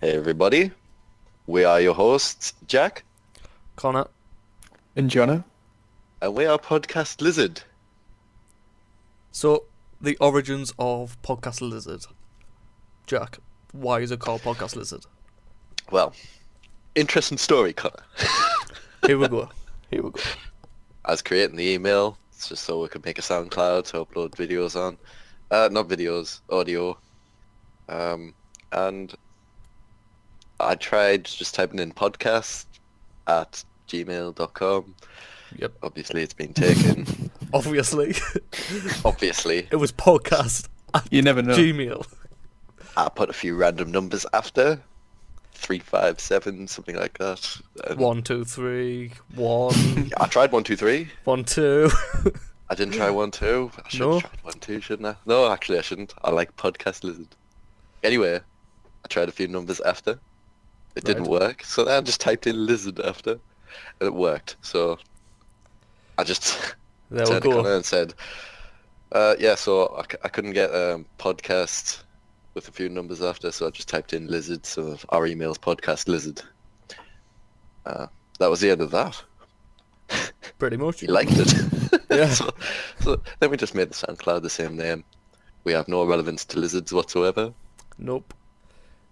Hey everybody, we are your hosts, Jack, Connor. And Jona? and we are Podcast Lizard. So, the origins of Podcast Lizard. Jack, why is it called Podcast Lizard? Well, interesting story, Connor. Here we go. Here we go. I was creating the email, it's just so we could make a SoundCloud to upload videos on. Not videos, audio. And I tried just typing in podcast at gmail.com. Yep. Obviously it's been taken. Obviously. Obviously. It was podcast at You never know. Gmail. I put a few random numbers after. 357, something like that. And 1, 2, 3, 1, I tried 1, 2, 3. 1, 2. I didn't try 1, 2. I should No? have tried 1, 2, shouldn't I? No, actually I shouldn't. I like Podcast Lizard. Anyway, I tried a few numbers after. It didn't Right. work, so then I just typed in lizard after, and it worked. So I just There we turned to Connor go. and said, yeah, so I couldn't get a podcast with a few numbers after, so I just typed in lizard, so our email's Podcast Lizard. That was the end of that. Pretty much. He liked it. Yeah. So then we just made the SoundCloud the same name. We have no relevance to lizards whatsoever. Nope.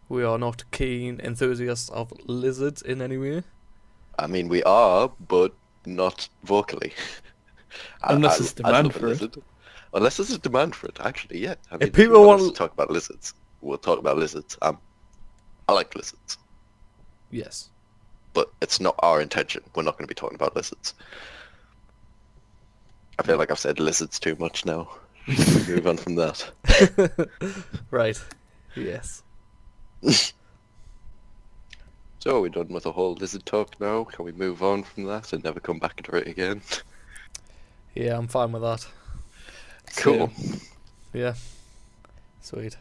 We are not keen enthusiasts of lizards in any way. I mean, we are, but not vocally. Unless there's demand love a for it. lizard. Unless there's a demand for it, actually, yeah. I mean, If if you people want us want- to talk about lizards, we'll talk about lizards. I like lizards, Yes. but it's not our intention. We're not going to be talking about lizards. I feel like I've said lizards too much now. Should we move on from that? Right. Yes. So, are we done with the whole lizard talk now? Can we move on from that and never come back to it again? Yeah, I'm fine with that. Cool. Yeah. Sweet.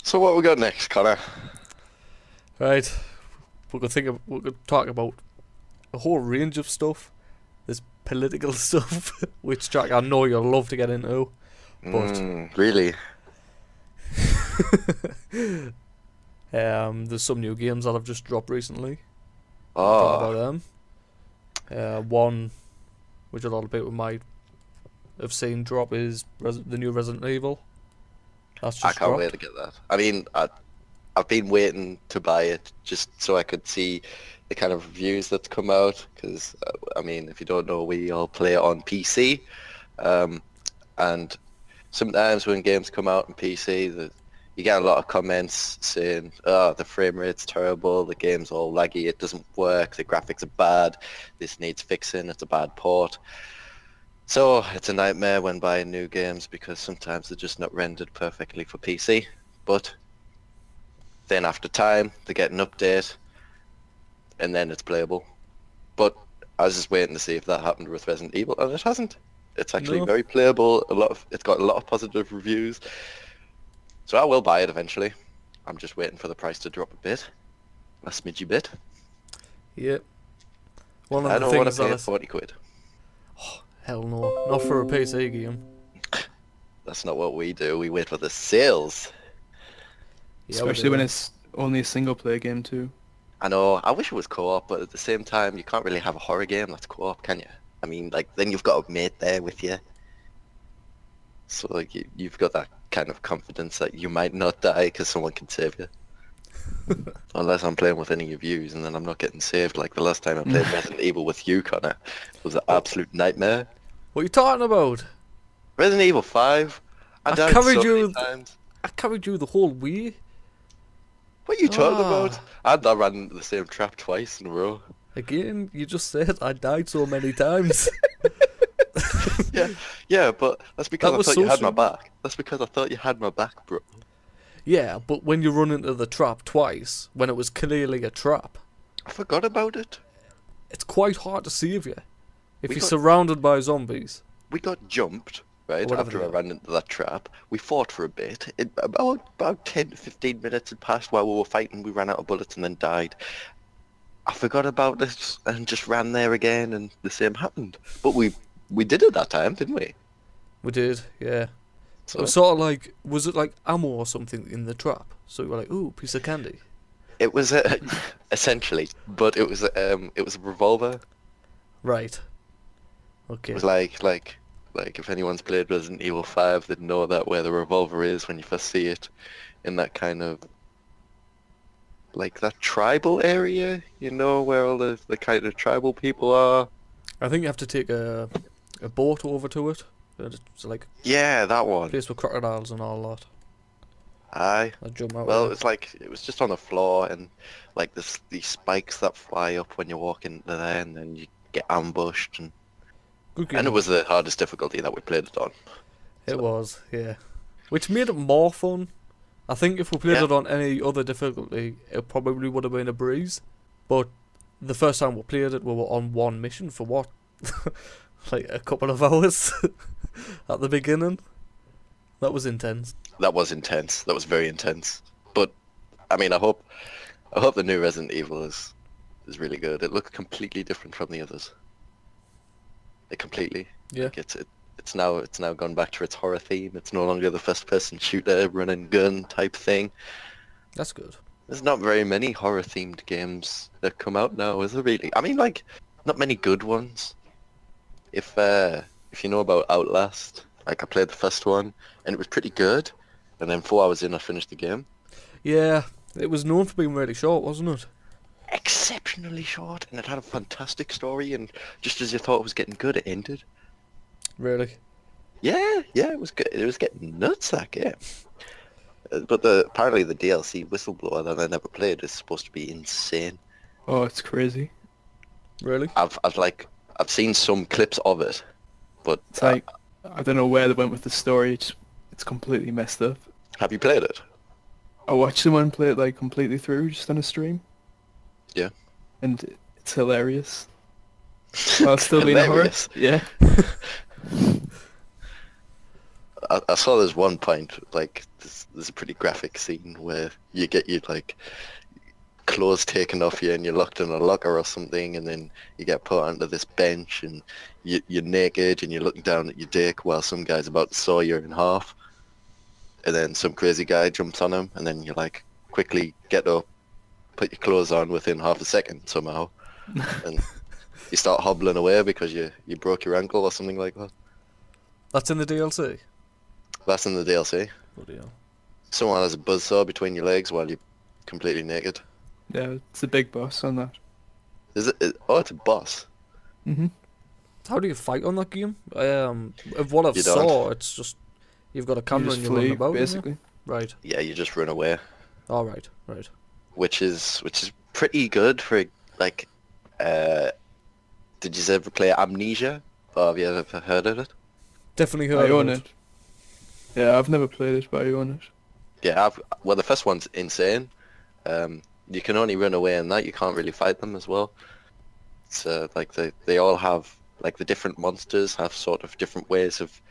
So what we got next, Connor? Right. We could talk about a whole range of stuff. There's political stuff, which Jack, I know you'll love to get into. But Really? there's some new games that have just dropped recently. Talk Oh, about them. One, which a lot of people might have seen drop, is the new Resident Evil. That's just I can't dropped. wait to get that. I mean, I've been waiting to buy it just so I could see the kind of reviews that's come out. Because, I mean, if you don't know, we all play it on PC. And sometimes when games come out on PC, you get a lot of comments saying, oh, the frame rate's terrible, the game's all laggy, it doesn't work, the graphics are bad, this needs fixing, it's a bad port. So it's a nightmare when buying new games because sometimes they're just not rendered perfectly for PC. But then after time, they get an update, and then it's playable. But I was just waiting to see if that happened with Resident Evil, and it hasn't. It's actually No. very playable. It's got a lot of positive reviews. So I will buy it eventually. I'm just waiting for the price to drop a bit, a smidgy bit. Yep. One of I the don't want things to pay that 40 quid. hell no, not for a PC game. That's not what we do. We wait for the sales. Yeah, we Especially do. when it's only a single player game too. I know. I wish it was co-op, but at the same time, you can't really have a horror game that's co-op, can you? I mean, like, then you've got a mate there with you. So, like, you've got that kind of confidence that you might not die because someone can save you. Unless I'm playing with any of yous, and then I'm not getting saved. Like the last time I played Resident Evil with you, Connor, it was an absolute nightmare. What are you talking about? Resident Evil 5, I I died carried so you- many times. I carried you the whole way. What are you talking about? Ah. I ran into the same trap twice in a row. Again, you just said I died so many times. Yeah, but that's because That I was thought you so had my simple. back. That's because I thought you had my back, bro. Yeah, but when you run into the trap twice, when it was clearly a trap, I forgot about it. it's quite hard to save you. If We you're got- surrounded by zombies. We got jumped, right, Whatever after they I are. ran into that trap. We fought for a bit. About 10 to 15 minutes had passed while we were fighting. We ran out of bullets and then died. I forgot about this and just ran there again, and the same happened. But we did it that time, didn't we? We did, yeah. It was sort of like, was it like ammo or something in the trap? So you were like, ooh, piece of candy. It was essentially, but it was a revolver. Right. It Okay. was like if anyone's played Resident Evil 5, they'd know that where the revolver is when you first see it, in that kind of like that tribal area, you know, where all the kind of tribal people are. I think you have to take a boat over to it. It's like Yeah, that a one. place with crocodiles and all that. Aye. I jump out Well, of it. it's like it was just on the floor, and like these spikes that fly up when you walk into there, and then you get ambushed, and Good game. it was the hardest difficulty that we played it on. It was, yeah. Which made it more fun. I think if we played Yeah. it on any other difficulty, it probably would have been a breeze. But the first time we played it, we were on one mission for what? Like a couple of hours at the beginning. That was intense. That was intense. That was very intense. But I mean, I hope the new Resident Evil is really good. It looks completely different from the others. Completely. Yeah. Like it's now gone back to its horror theme. It's no longer the first person shooter, run and gun type thing. That's good. There's not very many horror themed games that come out now, is there really? I mean, like, not many good ones. If you know about Outlast, like I played the first one and it was pretty good, and then 4 hours in I finished the game. Yeah, it was known for being really short, wasn't it? Exceptionally short, and it had a fantastic story, and just as you thought it was getting good, it ended. Really. Yeah, it was good. It was getting nuts, that game. But apparently the DLC Whistleblower that I never played is supposed to be insane. Oh, it's crazy. Really? I've seen some clips of it, but It's like, I don't know where they went with the story. It's completely messed up. have you played it? I watched someone play it like completely through just on a stream. Yeah. And it's hilarious. While still being a horror. Hilarious. Yeah. I saw there's one point, like, there's a pretty graphic scene where you get your, like, clothes taken off you and you're locked in a locker or something, and then you get put onto this bench and you're naked and you're looking down at your dick while some guy's about to saw you in half. And then some crazy guy jumps on him, and then you, like, quickly get up, put your clothes on within half a second somehow, and you start hobbling away because you broke your ankle or something like that. That's in the DLC? That's in the DLC. Bloody hell. Someone has a buzzsaw between your legs while you're completely naked. Yeah, it's a big boss on that. Is it? Oh, it's a boss. Hmm. How do you fight on that game? Of what I've You don't. saw, it's just you've got a You camera just and you're running flee, about. basically. Right. Yeah, you just run away, All right. Right. which is pretty good for like. Did you ever play Amnesia? Or have you ever heard of it? Definitely I heard own of it. Yeah, I've never played it, but I own it. Yeah, well, the first one's insane. You can only run away in that. You can't really fight them as well. It's like they all have, like, the different monsters have sort of different ways of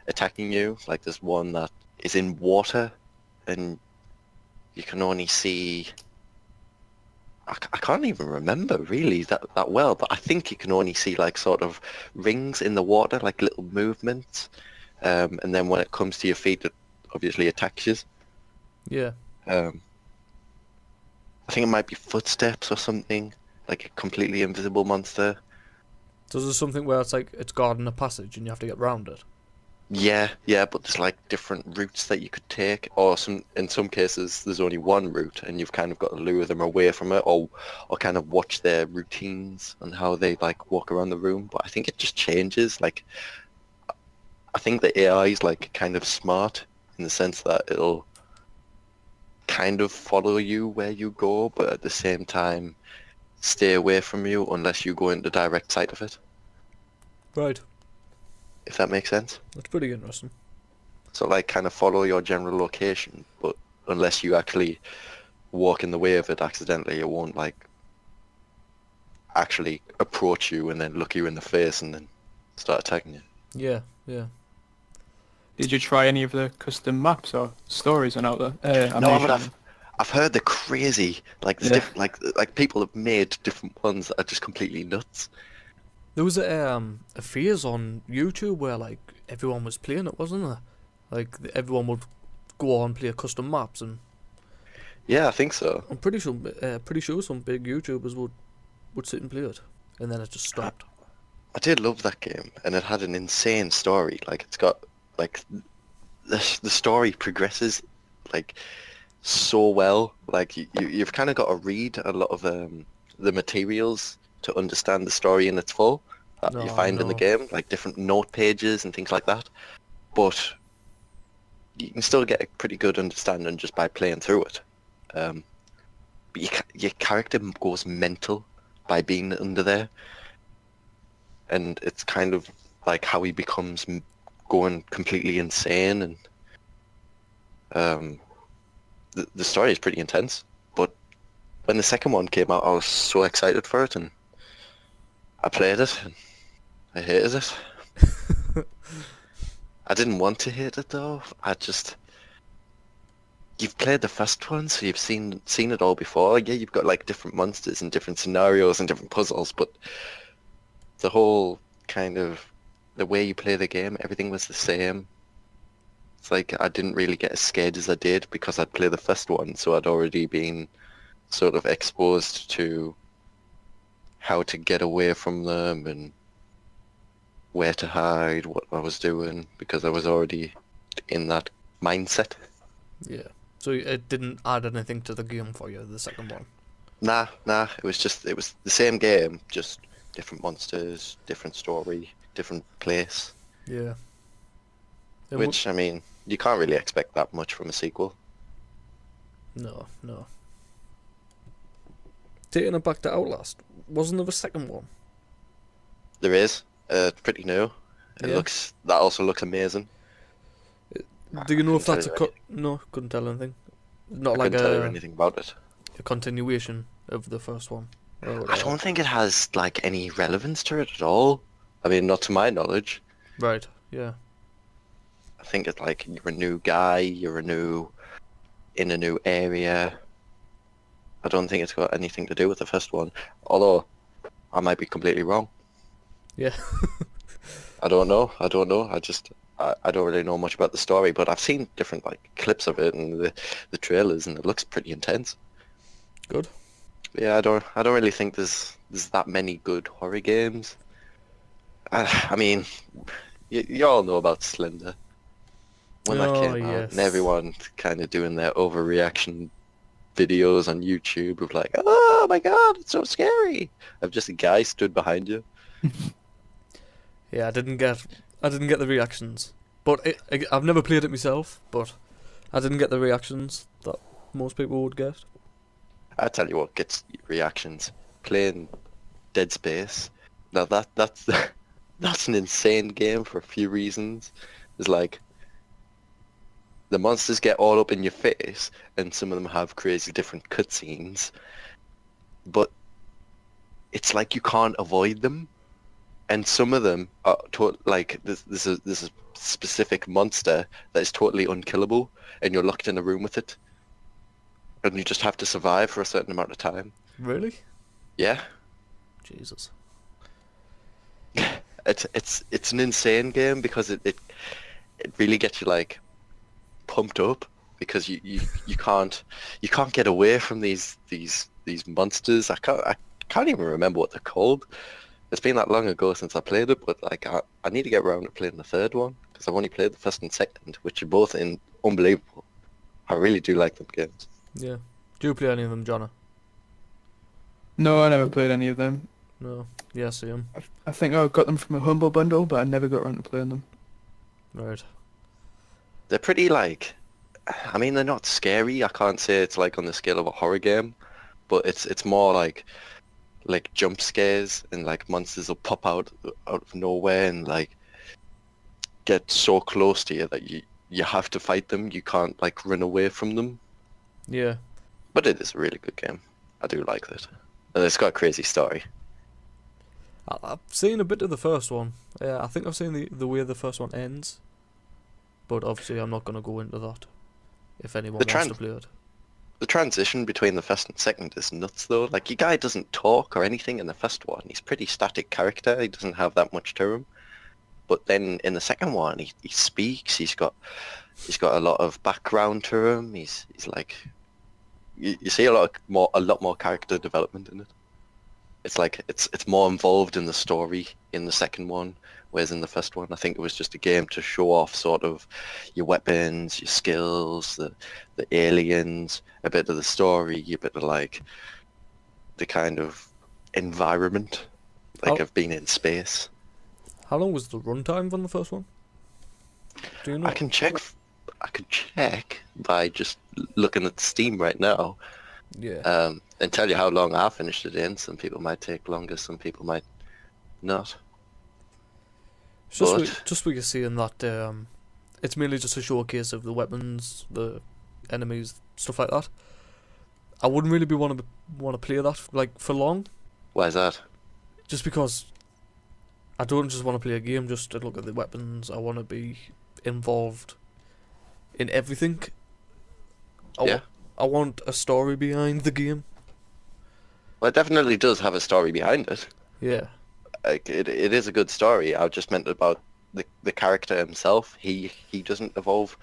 attacking you. Like there's one that is in water, and you can only see. I can't even remember really that well, but I think you can only see like sort of rings in the water, like little movements. And then when it comes to your feet, it obviously attacks you. Yeah. I think it might be footsteps or something, like a completely invisible monster. So there's something where it's like it's guarding a passage and you have to get round it. Yeah, but there's like different routes that you could take, or in some cases there's only one route, and you've kind of got to lure them away from it, or kind of watch their routines and how they like walk around the room. But I think it just changes. Like, I think the AI is like kind of smart in the sense that it'll kind of follow you where you go, but at the same time stay away from you unless you go into direct sight of it. Right. If that makes sense. That's pretty interesting. So like kind of follow your general location, but unless you actually walk in the way of it accidentally, it won't like actually approach you and then look you in the face and then start attacking you. Yeah. Yeah. Did you try any of the custom maps or stories on out there? No, Amnesia? but I've heard they're crazy. Like there's Yeah. like people have made different ones that are just completely nuts. There was a phase on YouTube where like everyone was playing it, wasn't there? Like everyone would go on and play custom maps, and Yeah, I think so. I'm pretty sure some big YouTubers would sit and play it, and then it just stopped. I did love that game, and it had an insane story. Like it's got like the story progresses like so well. Like you've kind of got to read a lot of the materials to understand the story in its full that you No, find in the no. game, like different note pages and things like that. But you can still get a pretty good understanding just by playing through it. But your character goes mental by being under there, and it's kind of like how he becomes going completely insane, and the story is pretty intense. But when the second one came out, I was so excited for it, and I played it, and I hated it. I didn't want to hate it though. You've played the first one, so you've seen it all before. Yeah, you've got like different monsters and different scenarios and different puzzles, but the whole kind of the way you play the game, everything was the same. It's like I didn't really get as scared as I did because I'd played the first one, so I'd already been sort of exposed to how to get away from them and where to hide, what I was doing, because I was already in that mindset. Yeah. So it didn't add anything to the game for you, the second one. Nah, it was the same game, just different monsters, different story, different place. Yeah. And Which, I mean, you can't really expect that much from a sequel. no. Taking it back to Outlast, wasn't there a second one? There is, pretty new. Yeah. That also looks amazing. Do you know I if couldn't that's a tell you no? Couldn't tell anything. Not I like couldn't tell you anything about it. a continuation of the first one. Or I don't think it has like any relevance to it at all. I mean, not to my knowledge. Right. Yeah. I think it's like you're a new guy, in a new area. I don't think it's got anything to do with the first one. Although I might be completely wrong. Yeah. I don't know. I don't really know much about the story, but I've seen different like clips of it and the trailers, and it looks pretty intense. Good. Yeah, I don't really think there's that many good horror games. I mean, you all know about Slender when that Oh, came out, and yes. everyone kind of doing their overreaction videos on YouTube of like, oh my god, it's so scary. Of just a guy stood behind you. Yeah, I didn't get the reactions, but I've never played it myself. But I didn't get the reactions that most people would get. I tell you what gets reactions. Playing Dead Space. Now that's that's an insane game for a few reasons. It's like the monsters get all up in your face, and some of them have crazy different cutscenes. But it's like you can't avoid them, and some of them are like this is a specific monster that is totally unkillable, and you're locked in a room with it, and you just have to survive for a certain amount of time. Really? Yeah, Jesus. it's an insane game because it really gets you like pumped up because you can't get away from these monsters. I can't even remember what they're called. It's been that long ago since I played it, but like I need to get around to playing the third one because I've only played the first and second, which are both unbelievable. I really do like them games. Yeah. Do you play any of them, Jonna? No, I never played any of them. No. Yeah, same. I think I got them from a Humble Bundle, but I never got around to playing them. Right. They're pretty like, I mean, they're not scary. I can't say it's like on the scale of a horror game, but it's more like jump scares, and like monsters will pop out of nowhere and like get so close to you that you have to fight them. You can't like run away from them. Yeah. But it is a really good game. I do like it, and it's got a crazy story. I've seen a bit of the first one. Yeah, I think I've seen the way the first one ends. But obviously I'm not going to go into that if anyone wants to play it. The transition between the first and second is nuts though. Like your guy doesn't talk or anything in the first one. He's a pretty static character. He doesn't have that much to him. But then in the second one, he speaks. He's got a lot of background to him. He's like you see a lot more character development in it. It's like it's more involved in the story in the second one, whereas in the first one, I think it was just a game to show off sort of your weapons, your skills, the aliens, a bit of the story, a bit of like the kind of environment, like Oh. of being in space. How long was the runtime on the first one? Do you know? I can check by just looking at Steam right now, Yeah. and tell you how long I finished it in. Some people might take longer, some people might not. It's just but- just what you're seeing that it's mainly just a showcase of the weapons, the enemies, stuff like that. I wouldn't really want to play that like for long, Why is that? just because I don't just want to play a game just to look at the weapons. I want to be involved in everything. Yeah. I want a story behind the game. Well, it definitely does have a story behind it. Yeah. Like it is a good story. I just meant about the character himself. He doesn't evolve.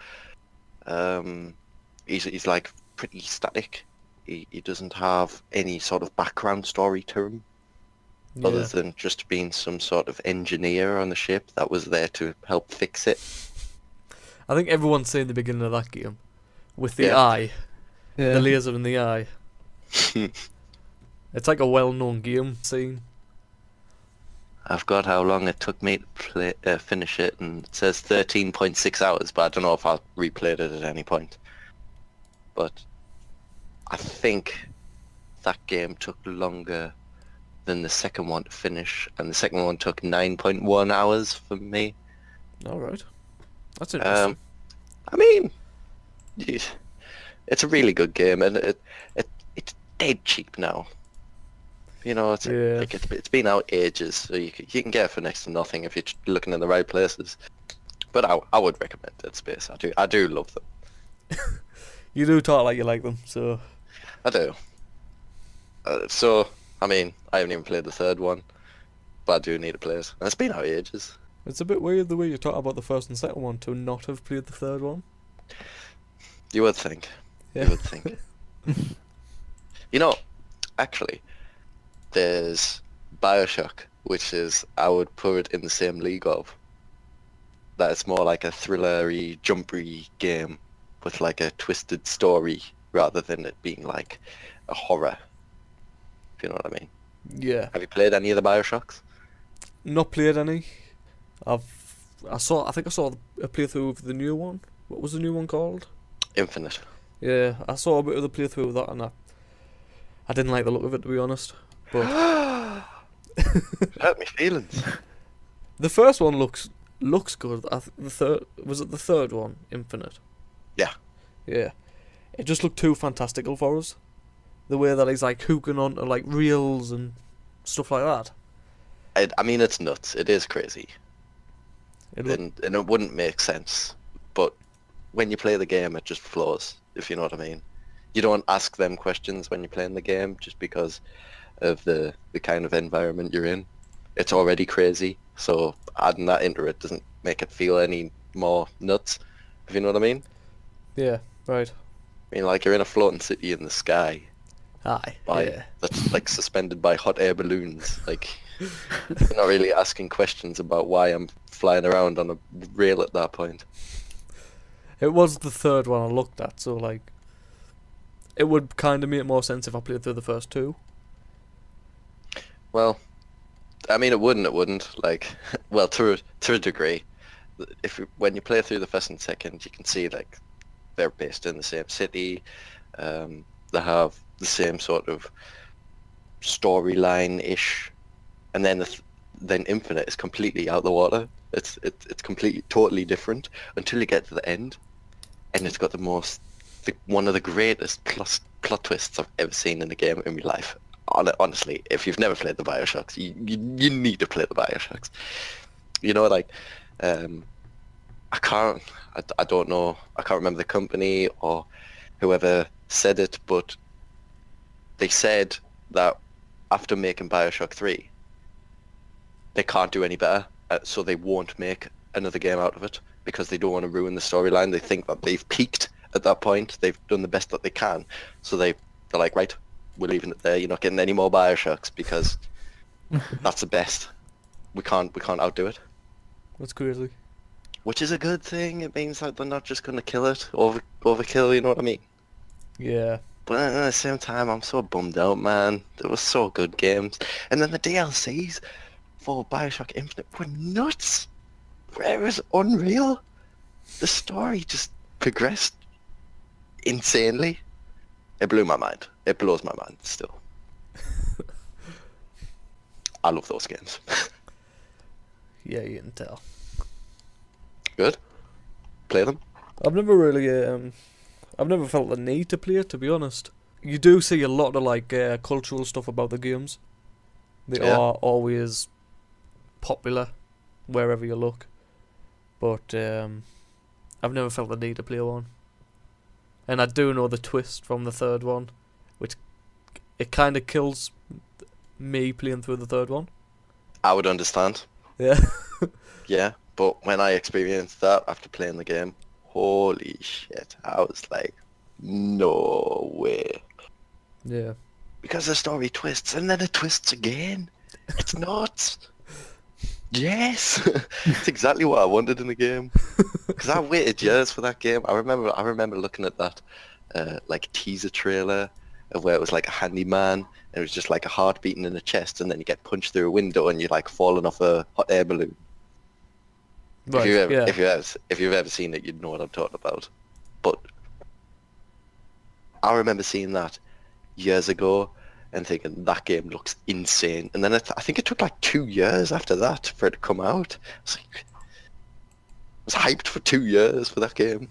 He's like pretty static. He doesn't have any sort of background story to him, other Yeah. than just being some sort of engineer on the ship that was there to help fix it. I think everyone's saying the beginning of that game with the Yeah. eye, Yeah. the laser in the eye. It's like a well-known game scene. I've got how long it took me to finish it, and it says 13.6 hours, but I don't know if I replayed it at any point. But I think that game took longer than the second one to finish, and the second one took 9.1 hours for me. All right, that's interesting. I mean, it's a really good game, and it's dead cheap now. You know, Yeah. like it's been out ages, so you can get it for next to nothing if you're looking in the right places. But I would recommend Dead Space. I do love them. You do talk like you like them, so I do. So I mean, I haven't even played the third one, but I do need to play it. And it's been out ages. it's a bit weird the way you talk about the first and second one to not have played the third one. You would think. Yeah. You would think. You know, actually, there's BioShock, which is, I would put it in the same league of. That it's more like a thrillery, jumpery game with like a twisted story rather than it being like a horror. If you know what I mean. Yeah, Have you played any of the BioShocks? not played any. I think I saw a playthrough of the new one. What was the new one called? Infinite. Yeah, I saw a bit of the playthrough of that, and I didn't like the look of it, to be honest. But Hurt me feelings. the first one looks good. The third was it the third one, Infinite? Yeah. Yeah, it just looked too fantastical for us. The way that he's like hooking onto like reels and stuff like that. I mean, it's nuts. It is crazy. It looked, And it wouldn't make sense. But when you play the game, it just flows, if you know what I mean. You don't ask them questions when you're playing the game just because of the kind of environment you're in. It's already crazy, so adding that into it doesn't make it feel any more nuts, if you know what I mean. yeah, right. I mean, like, you're in a floating city in the sky Aye, yeah. that's like suspended by hot air balloons. Like, you're not really asking questions about why I'm flying around on a rail at that point. It was the third one I looked at, so like, it would kind of make more sense if I played through the first two. Well, I mean, it wouldn't. Like, well, to a degree. When you play through the first and second, you can see like they're based in the same city. They have the same sort of storyline-ish, and then Infinite is completely out the water. It's completely totally different until you get to the end, and it's got one of the greatest plot twists I've ever seen in a game in my life. Honestly, if you've never played the BioShocks, you need to play the BioShocks. You know, like, I don't know, I can't remember the company or whoever said it, but they said that after making BioShock 3, they can't do any better, so they won't make another game out of it because they don't want to ruin the storyline. They think that they've peaked at that point. They've done the best that they can. So they're like, right, we're leaving it there. You're not getting any more Bioshocks because that's the best. We can't outdo it. That's crazy. Which is a good thing. It means that they're not just going to kill it, overkill, you know what I mean? Yeah. But at the same time, I'm so bummed out, man. They were so good games. And then the DLCs for Bioshock Infinite were nuts. It was unreal. The story just progressed insanely. It blew my mind. It blows my mind still. I love those games. Yeah, you can tell. Good. Play them. I've never really, I've never felt the need to play it, to be honest. You do see a lot of like cultural stuff about the games. They are always popular wherever you look, but I've never felt the need to play one. And I do know the twist from the third one, which it kind of kills me playing through the third one. I would understand. Yeah. Yeah, but when I experienced that after playing the game, holy shit, I was like, no way. Yeah. Because the story twists, and then it twists again. It's nuts. Yes, it's exactly what I wanted in the game. Because I waited years for that game. I remember looking at that, like teaser trailer of where it was like a handyman, and it was just like a heart beating in the chest, and then you get punched through a window, and you're like falling off a hot air balloon. Right. If you've ever seen it, you'd know what I'm talking about. But I remember seeing that years ago and thinking that game looks insane. And then I think it took like 2 years after that for it to come out. I was hyped for 2 years for that game.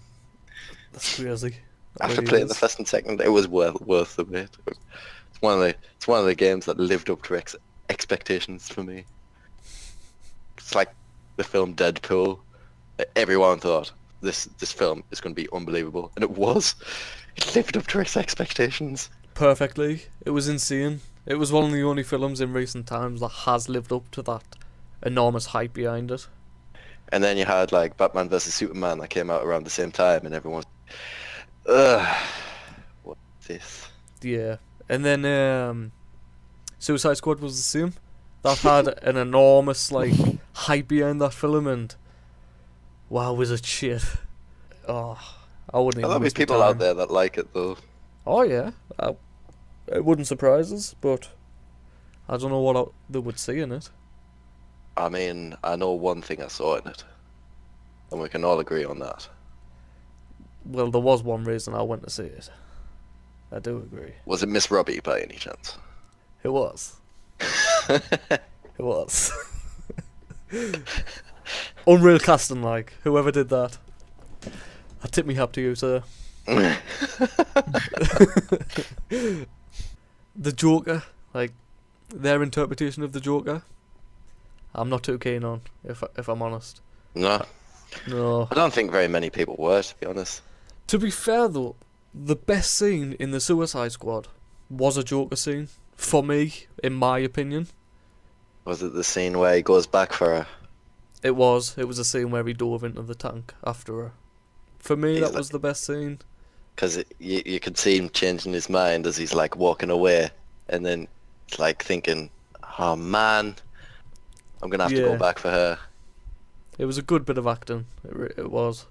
That's crazy. That After really playing is. the first and second, it was worth the wait. It's one of the games that lived up to expectations for me. It's like the film Deadpool. Everyone thought this film is going to be unbelievable, and it was. It lived up to its expectations. Perfectly. It was insane. It was one of the only films in recent times that has lived up to that enormous hype behind it. And then you had like Batman vs Superman that came out around the same time, and everyone's, ugh, what's this? Yeah. And then Suicide Squad was the same. That had an enormous like hype behind that film, and wow, was it shit. Oh, I wouldn't even There'll be waste my people time. out there that like it though. Oh yeah, it wouldn't surprise us, but I don't know what they would see in it. I mean, I know one thing I saw in it, and we can all agree on that. Well, there was one reason I went to see it. I do agree. Was it Miss Robbie by any chance? It was. It was. Unreal casting, like whoever did that. I tip me hat to you, sir. The Joker, like their interpretation of the Joker, I'm not too keen on. If I'm honest. No, No. I don't think very many people were, to be honest. To be fair though, the best scene in the Suicide Squad was a Joker scene for me, in my opinion. Was it the scene where he goes back for her? It was a scene where he dove into the tank after her. For me, He's that was the best scene. Because you could see him changing his mind as he's like walking away, and then it's like thinking, oh man, I'm gonna have to go back for her. It was a good bit of acting. It was.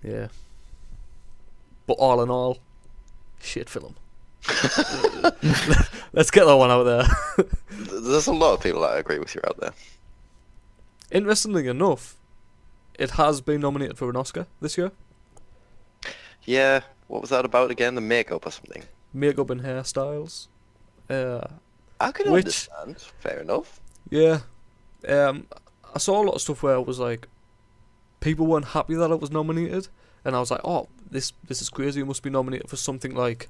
Yeah. But all in all, shit film. Let's get that one out there. There's a lot of people that agree with you out there. Interestingly enough, it has been nominated for an Oscar this year. Yeah, what was that about again? The makeup or something? Makeup and hairstyles. I can Which- understand. Fair enough. Yeah. I saw a lot of stuff where it was like people weren't happy that it was nominated, and I was like, oh, this is crazy. It must be nominated for something like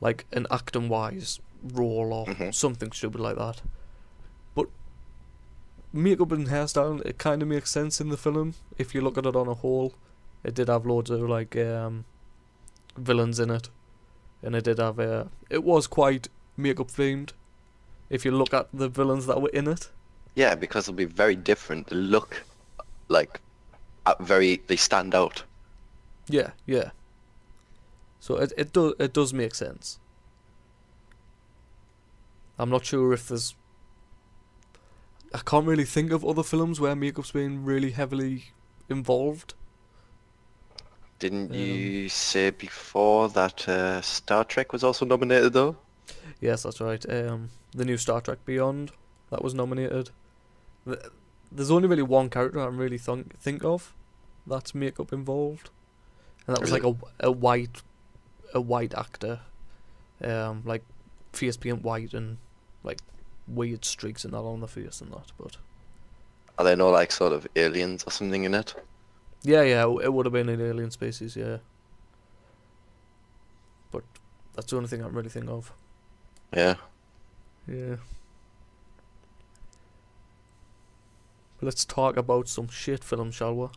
an acting wise role or something stupid like that. But makeup and hairstyle, it kind of makes sense in the film if you look at it on a whole. It did have loads of like villains in it, and it did have it was quite makeup themed. If you look at the villains that were in it, Yeah, because they'll be very different. They look like they stand out. Yeah, yeah. So it does make sense. I'm not sure if there's. I can't really think of other films where makeup's been really heavily involved. Didn't you say before that Star Trek was also nominated though? Yes, that's right. The new Star Trek Beyond that was nominated. There's only really one character I can really think of that's makeup involved, and that was like a white actor, like face paint white and like weird streaks and that on the face and that. But Are there no like sort of aliens or something in it? yeah, it would have been an alien species, yeah. But that's the only thing I can really think of. Yeah. Yeah. Let's talk about some shit films, shall we?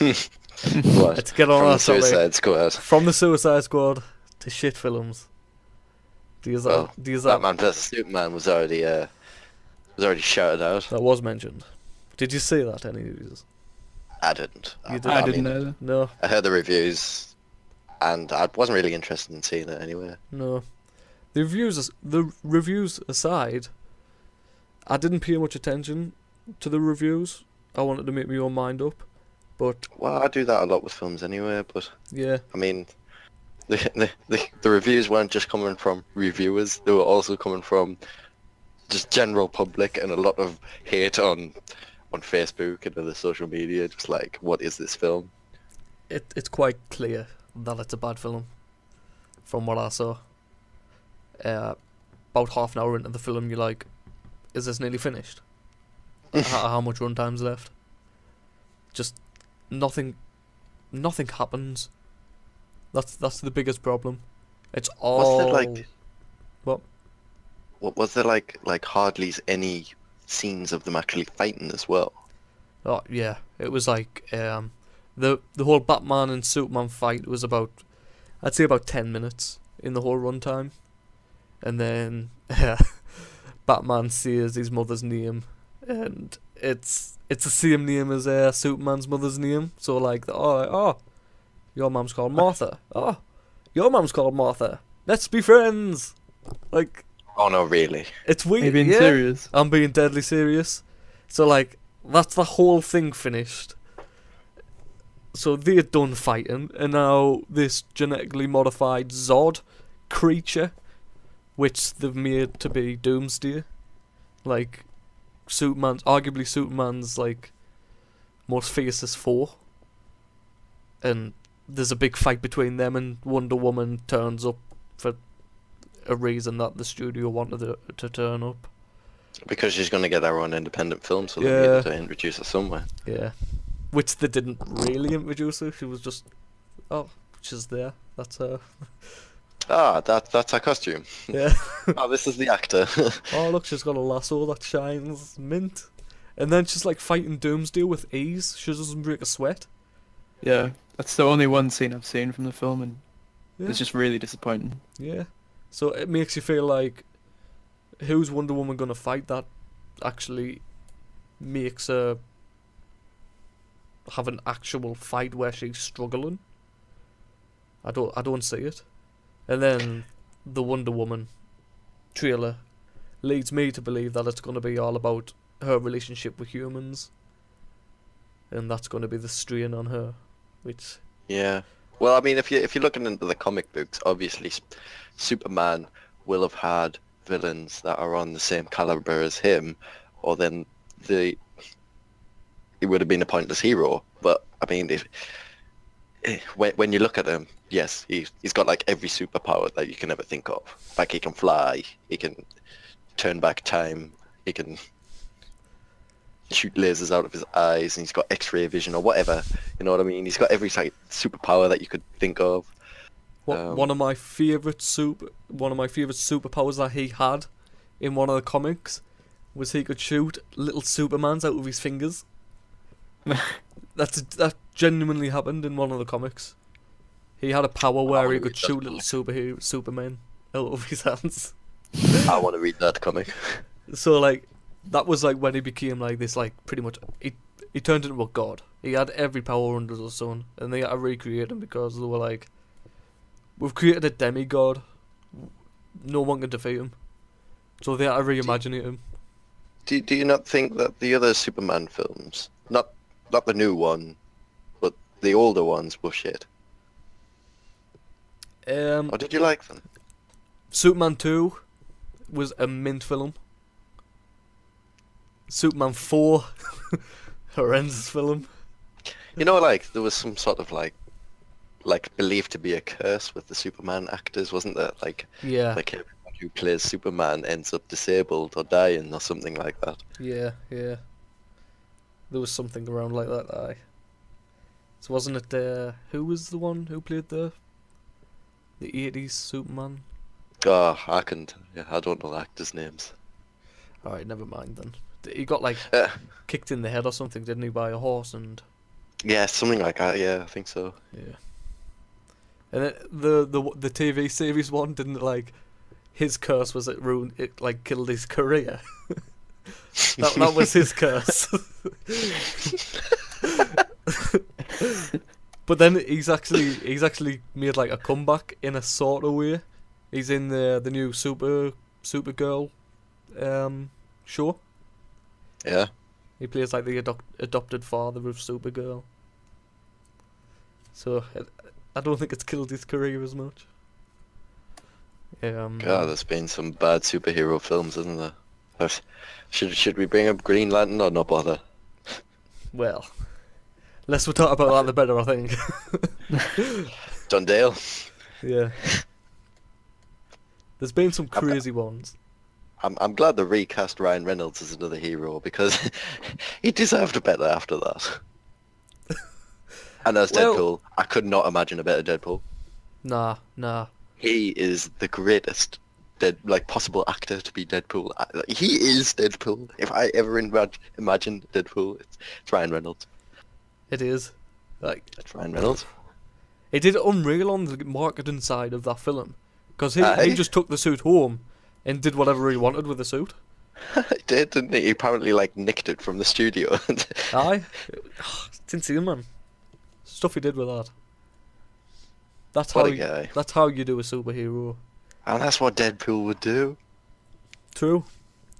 What? Let's get on From our the Suicide Squad. From the Suicide Squad to shit films. Well, Batman vs Superman was already shouted out. That was mentioned. Did you see that, any of these? I didn't. You didn't? I I didn't mean, either. No, I heard the reviews, and I wasn't really interested in seeing it anyway. no. The reviews aside, I didn't pay much attention to the reviews. I wanted to make my own mind up, but Well, I do that a lot with films anyway, but yeah, I mean, the reviews weren't just coming from reviewers; they were also coming from just general public, and a lot of hate on Facebook and other social media. Just like, what is this film? it's quite clear that it's a bad film, from what I saw. About half an hour into the film, you're like, "Is this nearly finished? How much runtime's left?" Just nothing happens. That's the biggest problem. It's all. Was there like What? was there like hardly any scenes of them actually fighting as well? Oh yeah, it was like the whole Batman and Superman fight was about, I'd say about 10 minutes in the whole runtime, and then Batman says his mother's name, and it's the same name as Superman's mother's name. So like, oh, your mum's called Martha. Oh, your mum's called Martha. Let's be friends. Like, Oh no, really? it's weird. Are you being Yeah, serious? I'm being deadly serious. So like, that's the whole thing finished. So they're done fighting, and now this genetically modified Zod creature, which they've made to be Doomsday, like arguably Superman's like most fiercest foe, and there's a big fight between them, and Wonder Woman turns up for a reason that the studio wanted to turn up. Because she's going to get her own independent film, so they Yeah. needed to introduce her somewhere. Yeah, which they didn't really introduce her. She was just, oh, she's there. That's her. Ah, that's her costume. Yeah. Oh, this is the actor. Oh look, she's got a lasso that shines mint, and then she's like fighting Doomsday with ease. She doesn't break a sweat. Yeah, that's the only one scene I've seen from the film, and Yeah. it's just really disappointing. Yeah. So it makes you feel like, who's Wonder Woman gonna fight that actually makes her have an actual fight where she's struggling? I don't see it. And then the Wonder Woman trailer leads me to believe that it's gonna be all about her relationship with humans, and that's gonna be the strain on her, which Yeah. Well, I mean, if you're looking into the comic books, obviously Superman will have had villains that are on the same caliber as him, or then he would have been a pointless hero. But I mean, when you look at him, yes, he's got like every superpower that you can ever think of. Like he can fly, he can turn back time, he can shoot lasers out of his eyes, and he's got X-ray vision or whatever. You know what I mean? He's got every like superpower that you could think of. one of my favorite superpowers that he had in one of the comics was he could shoot little Supermans out of his fingers. That genuinely happened in one of the comics. He had a power where he wanna could read that shoot little Supermen out of his hands. I want to read that comic. So like, that was like when he became like this, like pretty much he turned into a god. He had every power under the sun, and they had to recreate him because they were like, we've created a demigod, no one can defeat him, so they had to reimagine him. Do you not think that the other Superman films, not the new one, but the older ones were shit? Or did you like them? Superman 2 was a mint film. Superman 4, horrendous film. You know, like there was some sort of like believed to be a curse with the Superman actors, wasn't there? Like everyone who plays Superman ends up disabled or dying or something like that. Yeah. There was something around like that. Aye. So wasn't it? Who was the one who played the '80s Superman? Oh, I don't know the actors' names. Alright, never mind then. He got like kicked in the head or something, didn't he, by a horse? And Yeah, something like that. Yeah, I think so. yeah. And the TV series one, didn't it, like his curse was it like killed his career. that was his curse. But then he's actually made like a comeback in a sort of way. He's in the new Supergirl show. Yeah. He plays like the adopted father of Supergirl. So I don't think it's killed his career as much. God, there's been some bad superhero films, isn't there? Should we bring up Green Lantern or not bother? Well, less we talk about that, the better, I think. Dundale. Yeah. There's been some crazy ones. I'm glad they recast Ryan Reynolds as another hero because he deserved better after that. And as Deadpool, I could not imagine a better Deadpool. Nah. He is the greatest possible actor to be Deadpool. He is Deadpool. If I ever imagine Deadpool, it's Ryan Reynolds. It is. It's Ryan Reynolds. He did unreal on the marketing side of that film. Because he just took the suit home and did whatever he wanted with the suit. He did, didn't he? He apparently nicked it from the studio. Aye. It's insane, man. Stuff he did with that. That's how you do a superhero. And that's what Deadpool would do. True.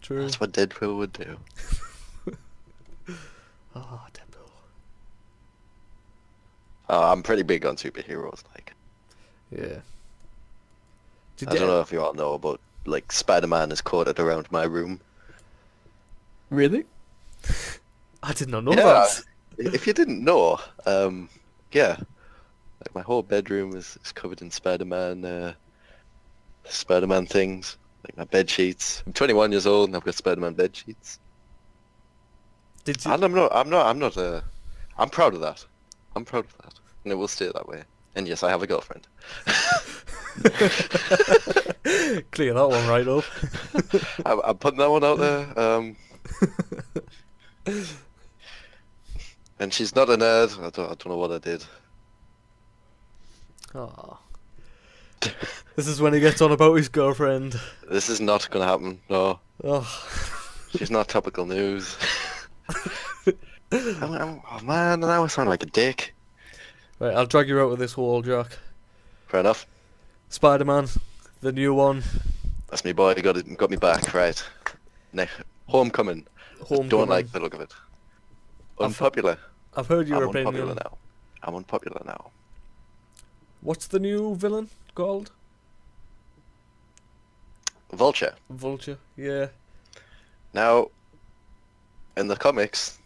That's what Deadpool would do. Oh, Deadpool. I'm pretty big on superheroes, Yeah. I don't know if you all know, but Spider-Man is quartered around my room. Really? I did not know that. If you didn't know, yeah. My whole bedroom is covered in Spider-Man things. My bed sheets. I'm 21 years old and I've got Spider-Man bed sheets. Did you? And I'm proud of that. I'm proud of that. And it will stay that way. And yes, I have a girlfriend. Clear that one right up. I'm putting that one out there. And she's not a nerd. I don't know what I did. Oh. This is when he gets on about his girlfriend. This is not going to happen, no. Oh. She's not topical news. Oh man, now I sound like a dick. Right, I'll drag you out of this hole, Jack. Fair enough. Spider-Man, the new one. That's me, boy. Got me back, right. Homecoming. Don't like the look of it. Unpopular. I've heard your opinion. I'm unpopular now. What's the new villain called? Vulture. Vulture, yeah. Now, in the comics,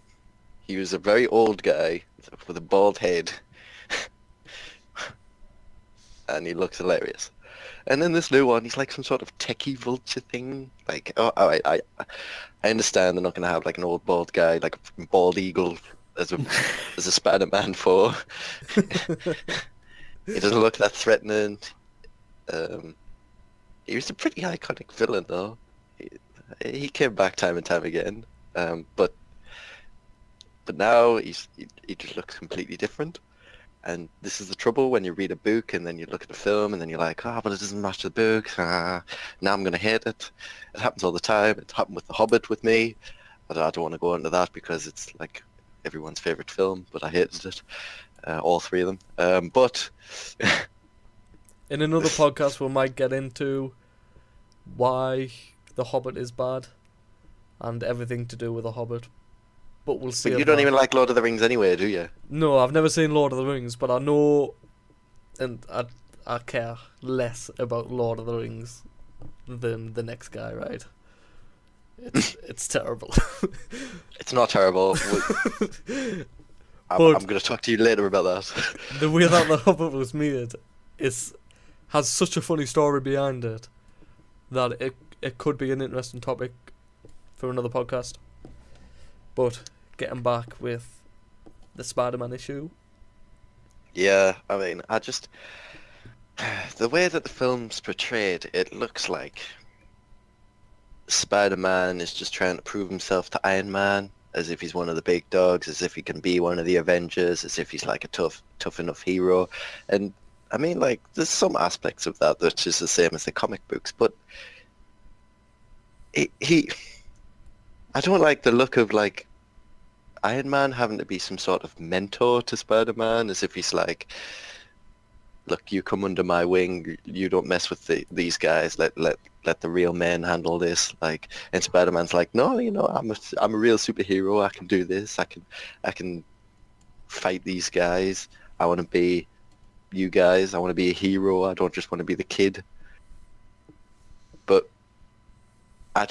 he was a very old guy with a bald head. And he looks hilarious. And in this new one, he's like some sort of techie vulture thing. Alright, I understand they're not going to have an old bald guy, like a bald eagle as a Spider-Man 4. He doesn't look that threatening. He was a pretty iconic villain, though. He came back time and time again. But now he just looks completely different. And this is the trouble when you read a book and then you look at the film and then you're like, oh, but it doesn't match the book. Now I'm going to hate it. It happens all the time. It happened with The Hobbit with me. But I don't want to go into that because it's like everyone's favorite film, but I hated it. All three of them. But In another podcast, we might get into why The Hobbit is bad and everything to do with The Hobbit. But we'll see. you don't even like Lord of the Rings anyway, do you? No, I've never seen Lord of the Rings, but I know, and I care less about Lord of the Rings than the next guy, right? It's terrible. It's not terrible. I'm going to talk to you later about that. The way that The Hobbit was made has such a funny story behind it that it could be an interesting topic for another podcast. But getting back with the Spider-Man issue. Yeah, I mean, the way that the film's portrayed, it looks like Spider-Man is just trying to prove himself to Iron Man, as if he's one of the big dogs, as if he can be one of the Avengers, as if he's like a tough enough hero. And I mean, like, there's some aspects of that that's just the same as the comic books, but I don't like the look of, like, Iron Man having to be some sort of mentor to Spider-Man, as if he's like, look, you come under my wing, you don't mess with these guys, let the real men handle this. Like, and Spider-Man's like, no, I'm a real superhero, I can do this, I can fight these guys, I want to be you guys, I want to be a hero, I don't just want to be the kid. But I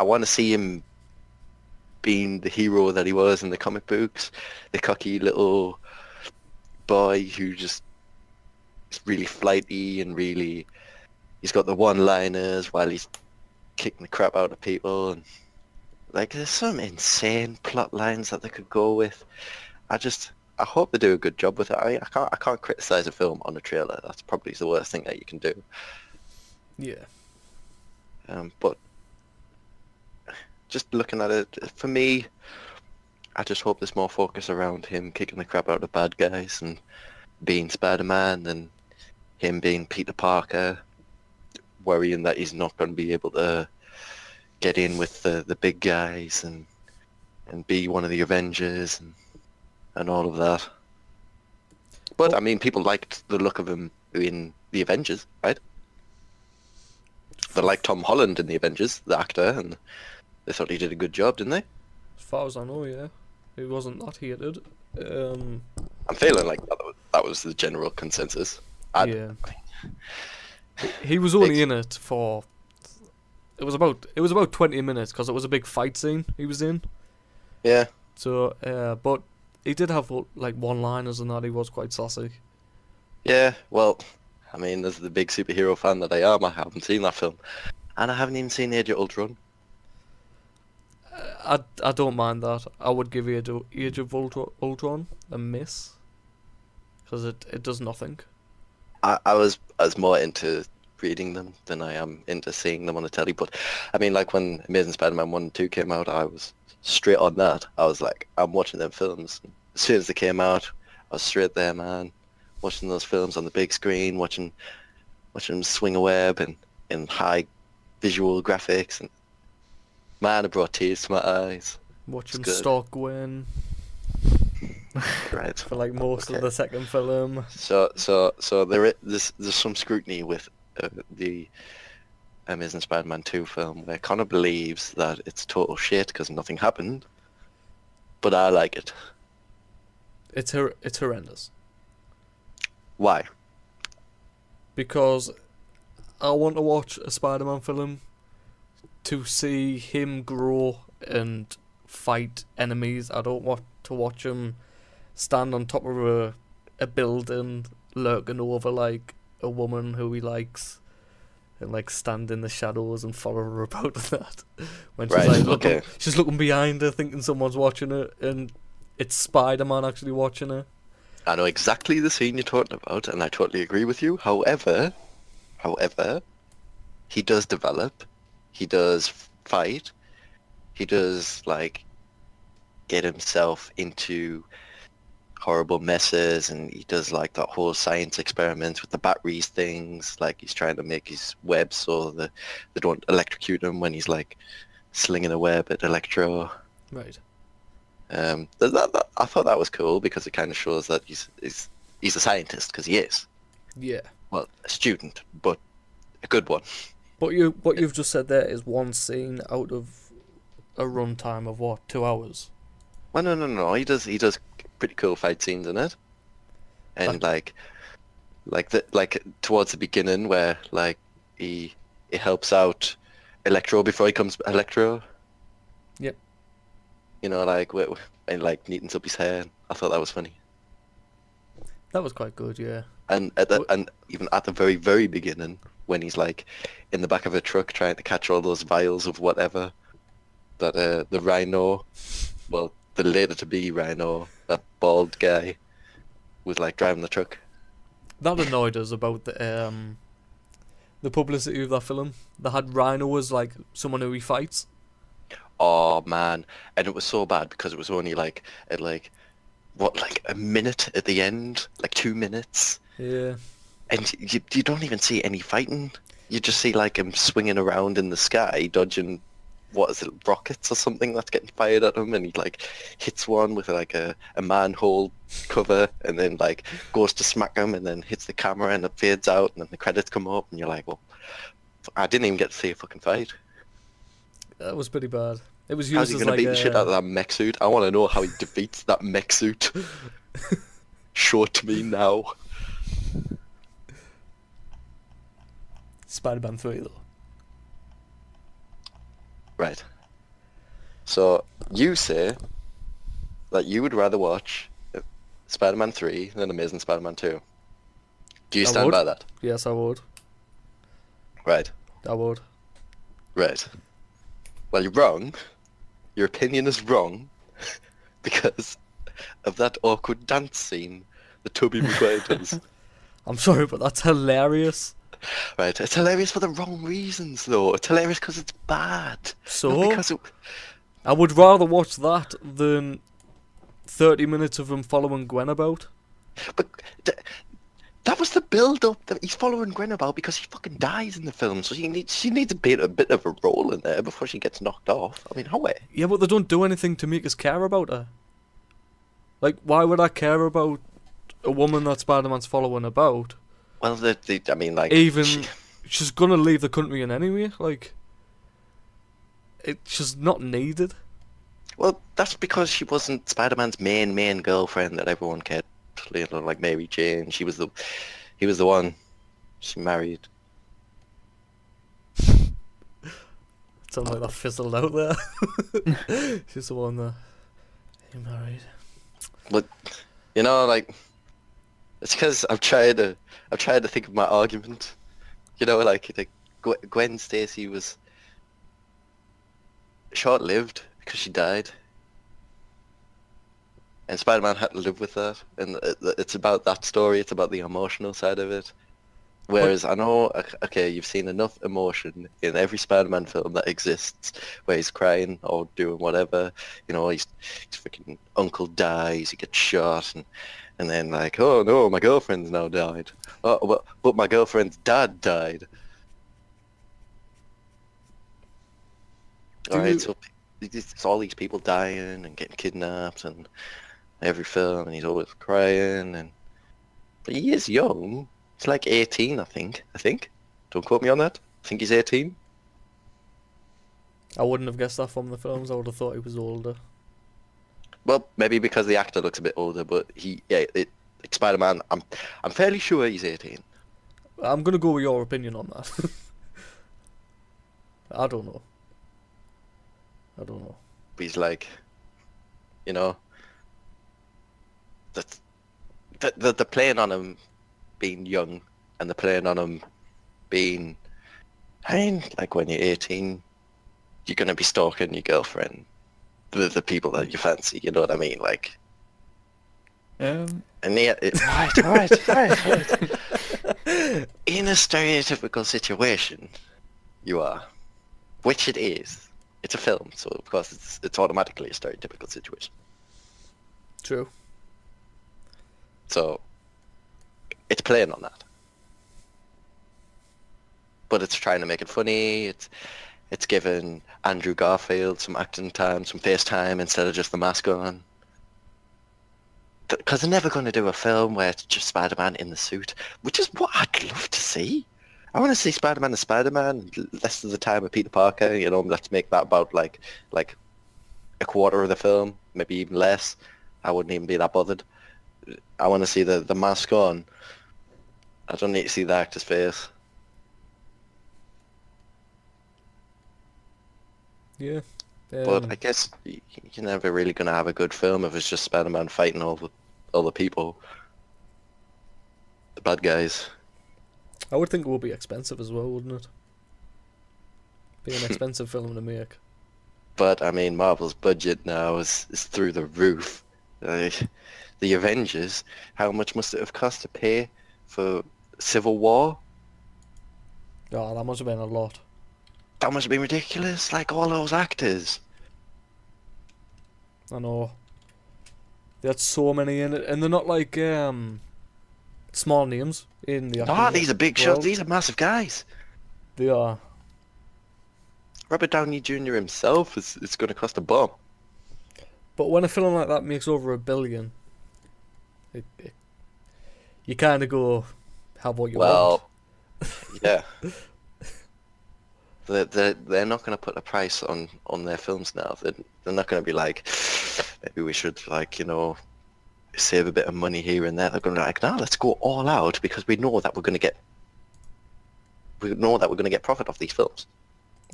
want to see him being the hero that he was in the comic books, the cocky little boy who just is really flighty and he's got the one-liners while he's kicking the crap out of people, and like there's some insane plot lines that they could go with. I hope they do a good job with it. I can't criticize a film on a trailer. That's probably the worst thing that you can do. Yeah. But just looking at it, for me, I just hope there's more focus around him kicking the crap out of bad guys and being Spider-Man than him being Peter Parker, worrying that he's not going to be able to get in with the big guys and be one of the Avengers and all of that. But, I mean, people liked the look of him in the Avengers, right? They liked Tom Holland in the Avengers, the actor, and they thought he did a good job, didn't they? As far as I know, yeah. He wasn't that hated. I'm feeling like that was the general consensus. Yeah. He was only in it for... It was about 20 minutes, because it was a big fight scene he was in. Yeah. So, but he did have, like, one-liners and that. He was quite sassy. Yeah, well, I mean, as the big superhero fan that I am, I haven't seen that film. And I haven't even seen Age of Ultron. I don't mind that. I would give Age of Ultron a miss, because it does nothing. I was more into reading them than I am into seeing them on the telly. But I mean, like when Amazing Spider-Man 1 and 2 came out, I was straight on that. I was like, I'm watching them films. As soon as they came out, I was straight there, man. Watching those films on the big screen, watching them swing a web and in high visual graphics, and man, it brought tears to my eyes. Watch him stalk Gwen. Right. For like most of the second film. So there's some scrutiny with the Amazing Spider-Man 2 film where Connor believes that it's total shit because nothing happened, but I like it. It's horrendous. Why? Because I want to watch a Spider-Man film to see him grow and fight enemies. I don't want to watch him stand on top of a building lurking over like a woman who he likes and like stand in the shadows and follow her about that. When she's Right, like okay. she's looking behind her thinking someone's watching her and it's Spider-Man actually watching her. I know exactly the scene you're talking about, and I totally agree with you. However, he does develop, he does fight, he does like get himself into horrible messes, and he does like that whole science experiment with the batteries things. Like he's trying to make his webs so that they don't electrocute him when he's like slinging a web at Electro. Right. I thought that was cool because it kind of shows that he's a scientist, because he is. Yeah. Well, a student, but a good one. But what you've just said there is one scene out of a runtime of what, 2 hours? Well, no. He does pretty cool fight scenes in it, and like towards the beginning where like he helps out Electro before he comes Electro. Yep. You know, like and like neatens up his hair. I thought that was funny. That was quite good, yeah. And even at the very, very beginning, when he's like in the back of a truck trying to catch all those vials of whatever that the Rhino, well, the later to be Rhino, that bald guy, was like driving the truck. That annoyed us about the publicity of that film. They had Rhino as like someone who he fights. Oh man, and it was so bad because it was only like at like a minute at the end, like 2 minutes. Yeah. And you don't even see any fighting. You just see like him swinging around in the sky, dodging, what is it, rockets or something that's getting fired at him, and he like hits one with like a manhole cover, and then like goes to smack him, and then hits the camera, and it fades out, and then the credits come up, and you're like, well, I didn't even get to see a fucking fight. That was pretty bad. It was How's used he as gonna like beat the shit out of that mech suit? I want to know how he defeats that mech suit. Show it to me now. Spider-Man 3 though. Right. So you say that you would rather watch Spider-Man 3 than Amazing Spider-Man 2. Do you I stand would. by that? Yes, I would. Right. I would. Right. Well, you're wrong. Your opinion is wrong because of that awkward dance scene that Tobey Maguire does. I'm sorry, but that's hilarious. Right. It's hilarious for the wrong reasons, though. It's hilarious because it's bad. So? Not because it... I would rather watch that than 30 minutes of him following Gwen about. But that was the build-up. That he's following Gwen about because she fucking dies in the film, so she needs a bit of a role in there before she gets knocked off. I mean, how? Yeah, but they don't do anything to make us care about her. Like, why would I care about a woman that Spider-Man's following about? Well, I mean, like... Even... She's gonna leave the country in anyway, like... It's just not needed. Well, that's because she wasn't Spider-Man's main girlfriend that everyone cared. You know, like Mary Jane. He was the one she married. Sounds like that fizzled out there. She's the one that he married. But you know, like, it's because I've tried to think of my argument. You know, like Gwen Stacy was short-lived because she died. And Spider-Man had to live with that, and it's about that story. It's about the emotional side of it. Whereas I know, okay, you've seen enough emotion in every Spider-Man film that exists, where he's crying or doing whatever. You know, his freaking uncle dies, he gets shot, and then like, oh no, my girlfriend's now died. Oh, but my girlfriend's dad died. Alright, so it's all these people dying and getting kidnapped and every film, and he's always crying, but he is young. He's like 18, I think. Don't quote me on that. I think he's 18. I wouldn't have guessed that from the films. I would have thought he was older. Well, maybe because the actor looks a bit older, but like Spider-Man, I'm fairly sure he's 18. I'm gonna go with your opinion on that. I don't know. But he's like, you know, they're playing on him being young, and they're playing on him being, I mean, like when you're 18, you're gonna be stalking your girlfriend, the people that you fancy. You know what I mean? Like, and yeah, right. In a stereotypical situation, you are, which it is. It's a film, so of course it's automatically a stereotypical situation. True. So it's playing on that. But it's trying to make it funny. It's giving Andrew Garfield some acting time, some face time instead of just the mask on. Because they're never going to do a film where it's just Spider-Man in the suit, which is what I'd love to see. I want to see Spider-Man as Spider-Man, less of the time with Peter Parker. You know, let's make that about like a quarter of the film, maybe even less. I wouldn't even be that bothered. I want to see the mask on. I don't need to see the actor's face. Yeah. But I guess you're never really going to have a good film if it's just Spider-Man fighting all the people. The bad guys. I would think it would be expensive as well, wouldn't it? Be an expensive film to make. But, I mean, Marvel's budget now is through the roof. The Avengers, how much must it have cost to pay for Civil War? Oh, that must have been a lot. That must have been ridiculous. Like, all those actors. I know. They had so many in it, and they're not like small names in the No, acting these are big shots. These are massive guys. They are. Robert Downey Jr. himself is going to cost a bomb. But when a film like that makes over $1 billion, you kind of go, have what you want. Well, yeah. They're not going to put a price on their films now. They're not going to be like, maybe we should, like, you know, save a bit of money here and there. They're going to be like, no, let's go all out because we know that we're going to get profit off these films.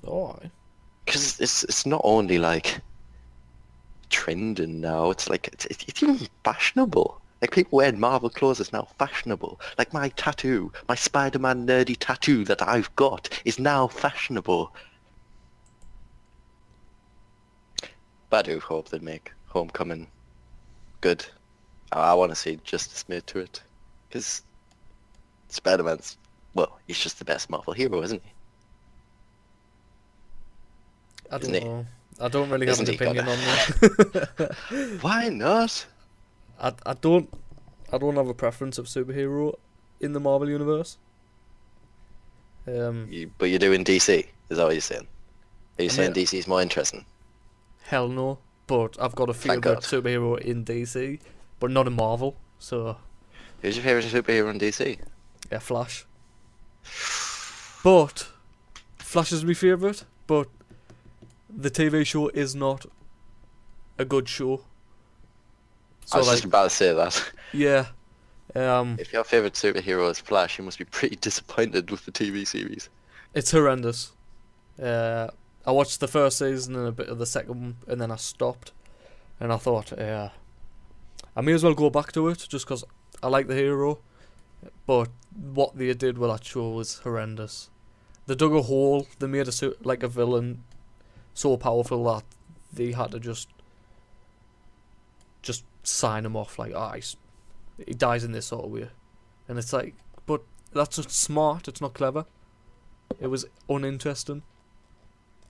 Oh. Because it's not only like trending now. It's like it's even fashionable. Like, people wearing Marvel clothes is now fashionable. Like, my tattoo, my Spider-Man nerdy tattoo that I've got is now fashionable. But I do hope they make Homecoming good. I want to see justice made to it. Because Spider-Man's, well, he's just the best Marvel hero, isn't he? I don't Isn't he? know. I don't really have Isn't an he, opinion Connor? on that. Why not? I don't have a preference of superhero in the Marvel universe. But you're doing DC, is that what you're saying? Are you saying DC's more interesting? Hell no. But I've got a Thank favourite God. superhero in DC, but not in Marvel. So Who's your favourite superhero in DC? yeah, Flash. But Flash is my favourite. But the TV show is not a good show. So I was just about to say that. yeah. If your favourite superhero is Flash, you must be pretty disappointed with the TV series. It's horrendous. I watched the first season and a bit of the second one, and then I stopped. And I thought, I may as well go back to it, just because I like the hero. But what they did with that show was horrendous. They dug a hole, they made a villain so powerful that they had to just sign him off, like, he dies in this sort of way. And it's like, but that's not smart, it's not clever. It was uninteresting,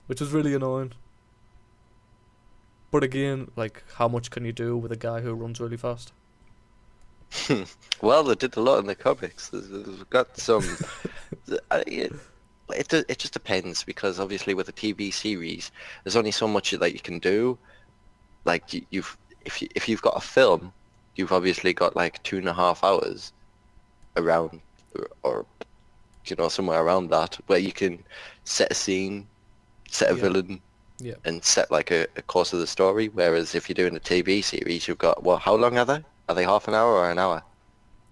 which was really annoying. But again, like, how much can you do with a guy who runs really fast? Well, they did a lot in the comics. They've got some... It just depends, because obviously with a TV series, there's only so much that you can do. Like, if you've got a film, you've obviously got like 2.5 hours around, or you know, somewhere around that, where you can set a scene, set a villain, and set like a course of the story. Whereas if you're doing a TV series, you've got, well, how long are they? Are they half an hour or an hour?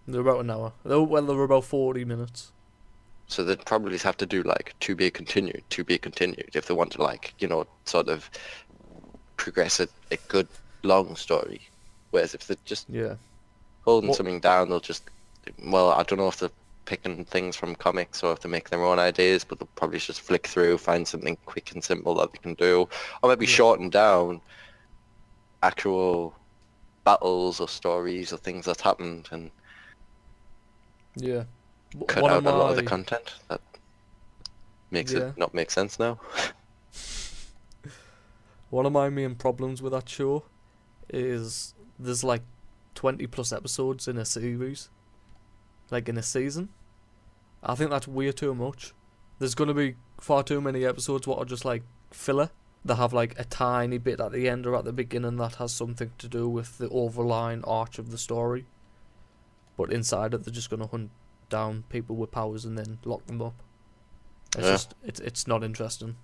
They're about an hour. Well, they were about 40 minutes. So they'd probably have to do like to be continued if they want to, like, you know, sort of progress a good long story. Whereas if they're just holding something down, they'll just, well, I don't know if they're picking things from comics or if they make their own ideas, but they'll probably just flick through, find something quick and simple that they can do, or maybe shorten down actual battles or stories or things that happened and cut out a lot of the content that makes it not make sense now. One of my main problems with that show is there's like 20 plus episodes in a series, like in a season. I think that's way too much. There's gonna be far too many episodes what are just like filler. They have like a tiny bit at the end or at the beginning that has something to do with the overlying arch of the story. But inside it, they're just gonna hunt down people with powers and then lock them up. It's not interesting.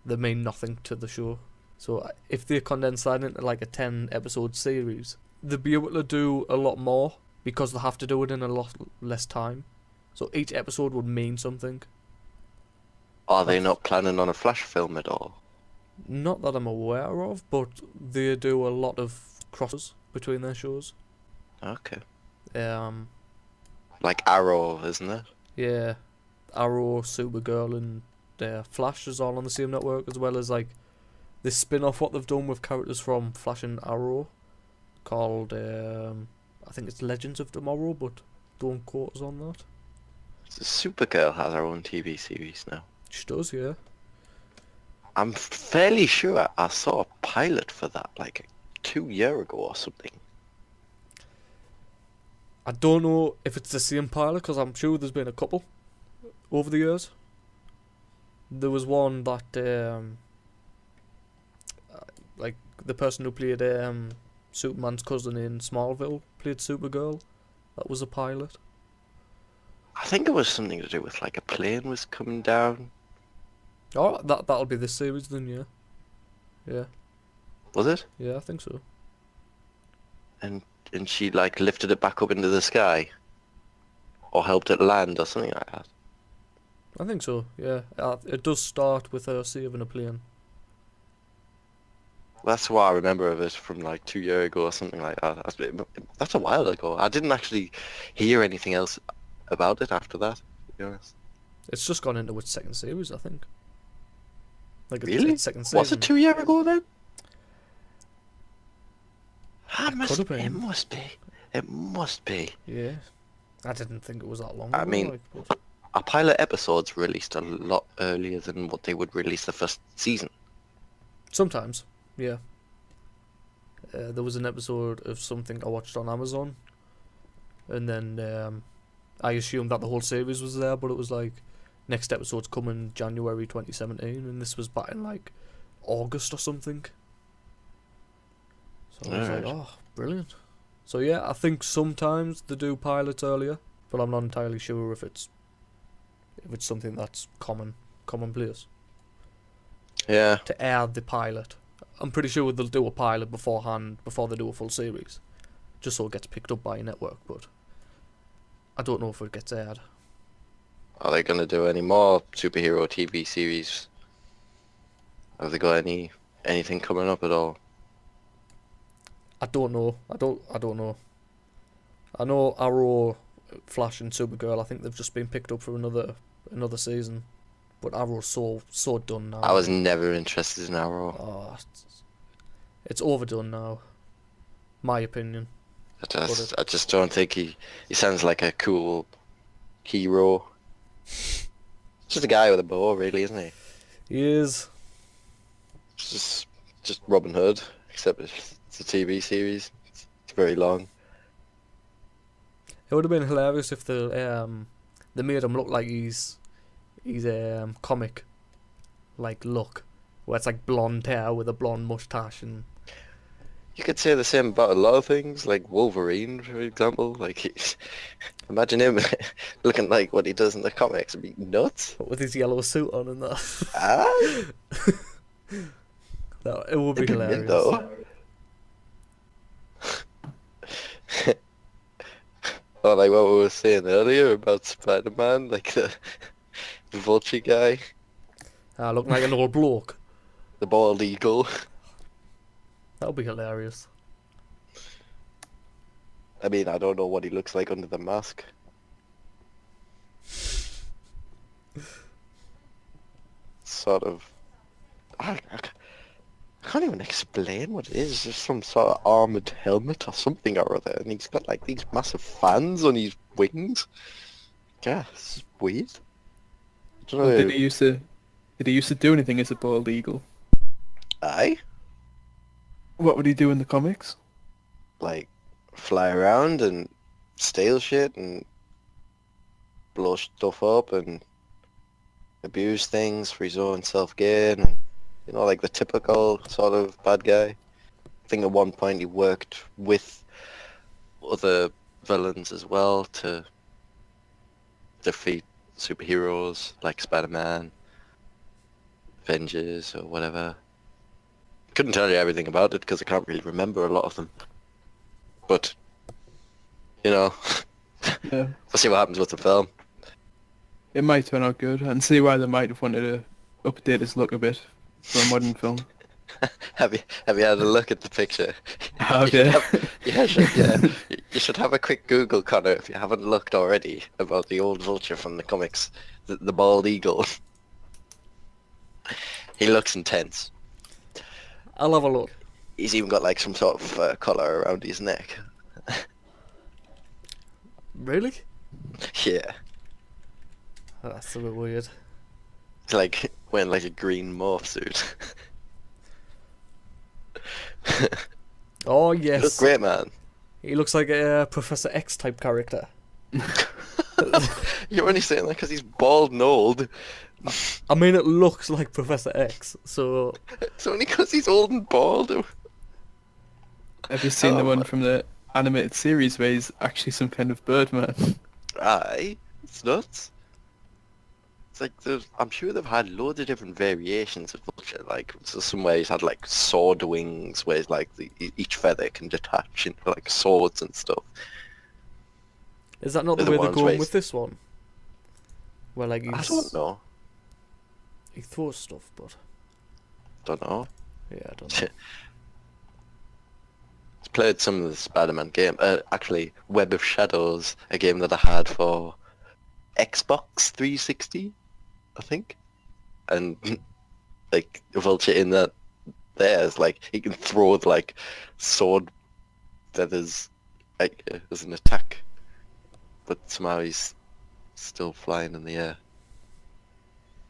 They mean nothing to the show. So if they condense that into like a 10 episode series, they'll be able to do a lot more because they have to do it in a lot less time. So each episode would mean something. Are they not planning on a Flash film at all? Not that I'm aware of, but they do a lot of crosses between their shows. Okay. Like Arrow, isn't it? Yeah, Arrow, Supergirl, and Flash is all on the same network, as well as like this spin-off what they've done with characters from Flash and Arrow, called I think it's Legends of Tomorrow, but don't quote us on that. So Supergirl has her own TV series now. She does, yeah. I'm fairly sure I saw a pilot for that like 2 years ago or something. I don't know if it's the same pilot, because I'm sure there's been a couple over the years. There was one that, like, the person who played Superman's cousin in Smallville played Supergirl. That was a pilot. I think it was something to do with like a plane was coming down. Oh, that'll be this series then, yeah. Yeah. Was it? Yeah, I think so. And she like lifted it back up into the sky, or helped it land, or something like that. I think so, yeah. It does start with her saving a plane. That's what I remember of it from like 2 years ago or something like that. That's a while ago. I didn't actually hear anything else about it after that, to be honest. It's just gone into its second series, I think. Like Really? its second season. Was it 2 years ago then? Could have been. It must be. It must be. Yeah. I didn't think it was that long I ago, mean, but our pilot episodes released a lot earlier than what they would release the first season. sometimes, yeah. There was an episode of something I watched on Amazon, and then I assumed that the whole series was there, but it was like, next episode's coming January 2017, and this was back in like August or something. So I was like, Alright. oh, brilliant. So yeah, I think sometimes they do pilots earlier, but I'm not entirely sure if it's something that's commonplace Yeah. to air the pilot. I'm pretty sure they'll do a pilot beforehand before they do a full series, just so it gets picked up by a network. But I don't know if it gets aired. Are they going to do any more superhero TV series? Have they got anything coming up at all? I don't know. I don't know. I know Arrow, Flash, and Supergirl. I think they've just been picked up for another season. But Arrow's so done now. I was never interested in Arrow. Oh, it's overdone now. My opinion. I just don't think he sounds like a cool hero. Just a guy with a bow, really, isn't he? He is. Just Robin Hood, except it's a TV series. It's very long. It would have been hilarious if they made him look like he's comic like look, where it's like blonde hair with a blonde mustache. And You could say the same about a lot of things, like Wolverine, for example. Like, imagine him looking like what he does in the comics. It'd be nuts. with his yellow suit on and that. Ah, No, it would be it'd be mint, hilarious. though. Oh, like what we were saying earlier about Spider-Man, like the vulture guy, Looking like an old bloke. the bald eagle. That would be hilarious. I mean, I don't know what he looks like under the mask. Sort of. I can't even explain what it is. It's just some sort of armored helmet or something or other, and he's got like these massive fans on his wings. Yeah, it's weird. I don't know. Did he used to do anything as a bald eagle? Aye, What would he do in the comics? like fly around and steal shit and blow stuff up and abuse things for his own self-gain. And, like the typical sort of bad guy. I think at one point he worked with other villains as well to defeat superheroes like Spider-Man, Avengers, or whatever. Couldn't tell you everything about it because I can't really remember a lot of them. But, Yeah. we'll see what happens with the film. It might turn out good, and see why they might have wanted to update his look a bit for a modern film. Have you had a look at the picture? Have you? You should have a quick Google, Connor, if you haven't looked already, about the old Vulture from the comics, the bald eagle. He looks intense. I'll have a look. He's even got like some sort of collar around his neck. Really? Yeah, That's a bit weird. it's like wearing like a green morph suit. Oh He looks yes, great, man. he looks like a Professor X type character. You're only saying that because he's bald and old. I mean, it looks like Professor X, so It's only because he's old and bald. Have you seen the Oh, one man. from the animated series where he's actually some kind of Birdman? Aye, it's nuts. It's like I'm sure they've had loads of different variations of Vulture. Like so some way he's had like sword wings, where like each feather can detach into like swords and stuff. is that not the They're way the they're ones going where with this one? Where like I don't know. he throws stuff, but Don't know. yeah, I don't know. I've played some of the Spider-Man game. Actually, Web of Shadows, a game that I had for Xbox 360, I think. And like Vulture in that there's like he can throw like sword feathers like, as an attack, but somehow he's still flying in the air.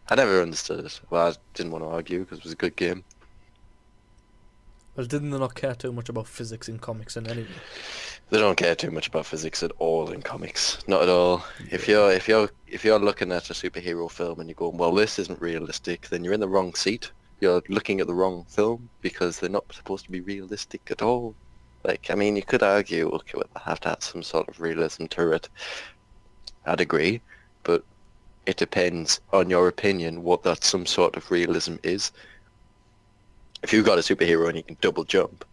I never understood it. Well, I didn't want to argue because it was a good game. Well, didn't they not care too much about physics in comics and anyway? They don't care too much about physics at all in comics. Not at all. If you're looking at a superhero film and you're going, well, this isn't realistic, then you're in the wrong seat. You're looking at the wrong film because they're not supposed to be realistic at all. Like, I mean, you could argue, okay, well, they have to have some sort of realism to it. I'd agree, but it depends on your opinion what that some sort of realism is. If you've got a superhero and he can double jump,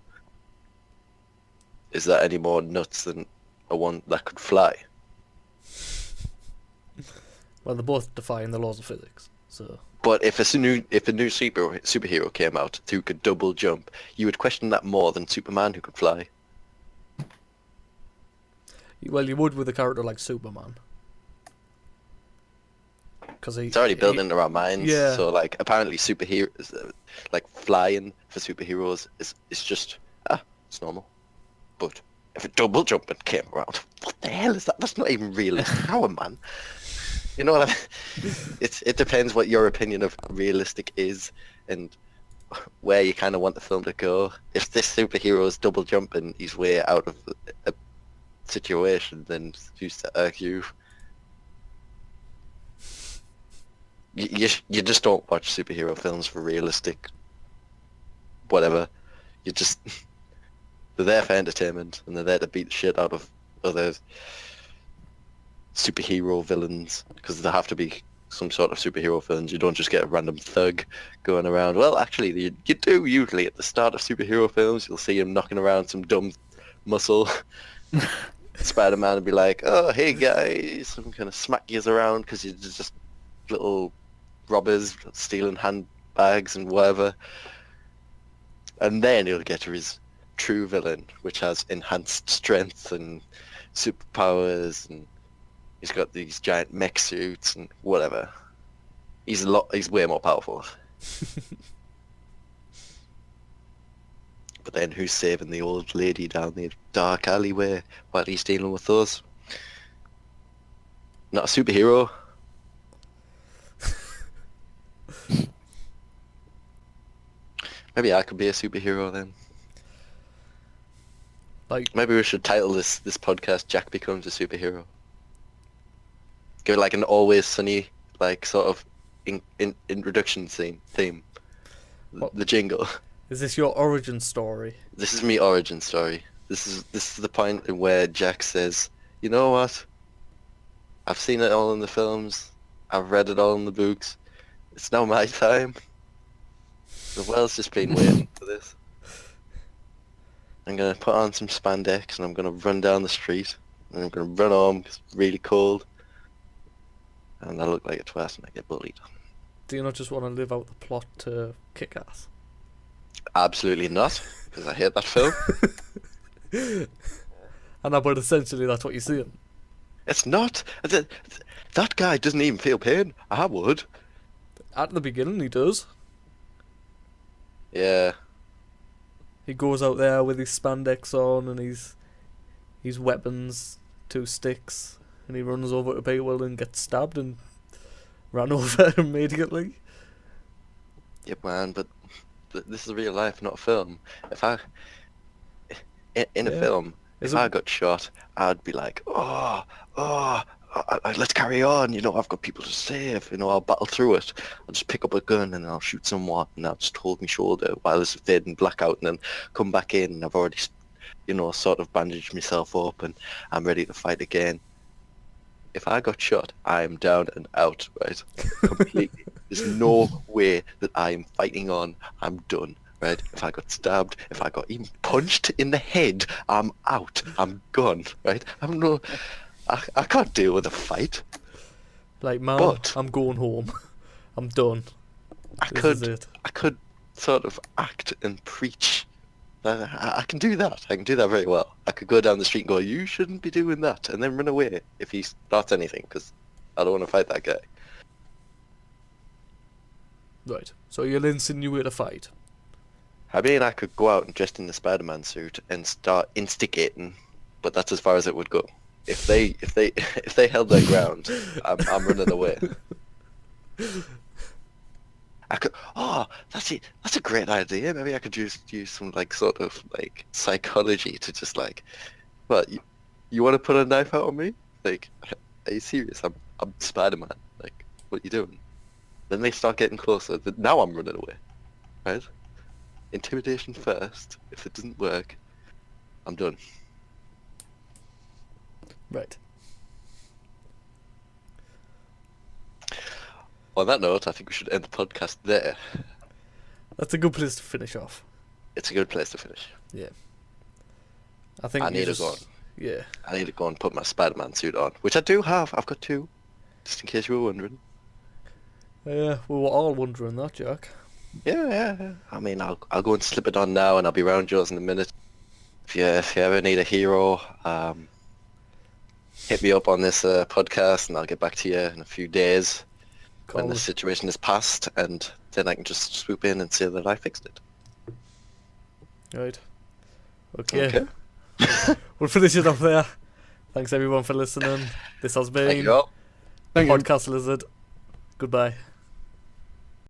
is that any more nuts than a one that could fly? Well, they're both defying the laws of physics, so But if a new superhero came out who could double jump, you would question that more than Superman who could fly. well, you would with a character like Superman, because It's already built into our minds. Yeah. So like apparently superheroes, like flying for superheroes is just it's normal. But if a double jumping came around, what the hell is that? That's not even realistic. How, man? You know what I mean? It depends what your opinion of realistic is and where you kind of want the film to go. If this superhero is double jumping his way out of a situation, then who's to argue? You just don't watch superhero films for realistic whatever. You just they're there for entertainment and they're there to beat the shit out of other superhero villains because there have to be some sort of superhero villains. You don't just get a random thug going around. Well, actually, you do usually at the start of superhero films. You'll see him knocking around some dumb muscle. Spider-Man would be like, "Oh, hey guys," I'm gonna smack yous around because you're just little robbers stealing handbags and whatever. And then he'll get to his true villain, which has enhanced strength and superpowers, and he's got these giant mech suits and whatever. He's way more powerful. But then who's saving the old lady down the dark alleyway while he's dealing with those? Not a superhero. Maybe I could be a superhero then. Like, Maybe we should title this podcast "Jack Becomes a Superhero." Give it like an Always Sunny, like sort of introduction theme. What? The jingle. is this your origin story? This is me origin story. This is the point in where Jack says, "You know what? I've seen it all in the films. I've read it all in the books. It's now my time. The world's just been waiting for this. I'm gonna put on some spandex and I'm gonna run down the street and I'm gonna run home 'cause it's really cold. And I look like a twat and I get bullied." Do you not just want to live out the plot to Kick-Ass? Absolutely not, because I hate that film. But essentially that's what you're saying. It's not. That guy doesn't even feel pain. I would. At the beginning he does. Yeah. He goes out there with his spandex on and his weapons, 2 sticks, and he runs over to people and gets stabbed and ran over immediately. Yeah, man, but this is real life, not a film. If I... In a Yeah. film, Is if it- I got shot, I'd be like, let's carry on. You know, I've got people to save. You know, I'll battle through it. I'll just pick up a gun and I'll shoot someone and I'll just hold my shoulder while there's a fading blackout and then come back in and I've already, you know, sort of bandaged myself up and I'm ready to fight again. If I got shot, I am down and out, right? Completely. There's no way that I am fighting on. I'm done, right? If I got stabbed, if I got even punched in the head, I'm out. I'm gone, right? I can't deal with a fight. Like, man, But- I'm going home. I'm done. This is it. I could sort of act and preach. I can do that. I can do that very well. I could go down the street and go, "You shouldn't be doing that," and then run away if he starts anything, because I don't want to fight that guy. Right. So you'll insinuate a fight. I mean, I could go out and dressed in the Spider-Man suit and start instigating, but that's as far as it would go. If they held their ground, I'm running away. I could. Oh, that's it. That's a great idea. Maybe I could use some like sort of like psychology to just like, what you want to put a knife out on me? Like, are you serious? I'm Spider-Man. Like, what are you doing? Then they start getting closer. Now I'm running away, right? Intimidation first. If it doesn't work, I'm done. Right. On that note, I think we should end the podcast there. That's a good place to finish off. It's a good place to finish. Yeah. I think I you need just, to go. Yeah. I need to go and put my Spider-Man suit on, which I do have. I've got 2, just in case you were wondering. Yeah, we were all wondering that, Jack. Yeah. I mean, I'll go and slip it on now, and I'll be round yours in a minute. If you ever need a hero, hit me up on this podcast, and I'll get back to you in a few days when Call the it. situation is past, and then I can just swoop in and say that I fixed it. Right. Okay. Okay. We'll finish it off there. Thanks everyone for listening. This has Thank been you all. Thank you. Podcast Lizard. Goodbye.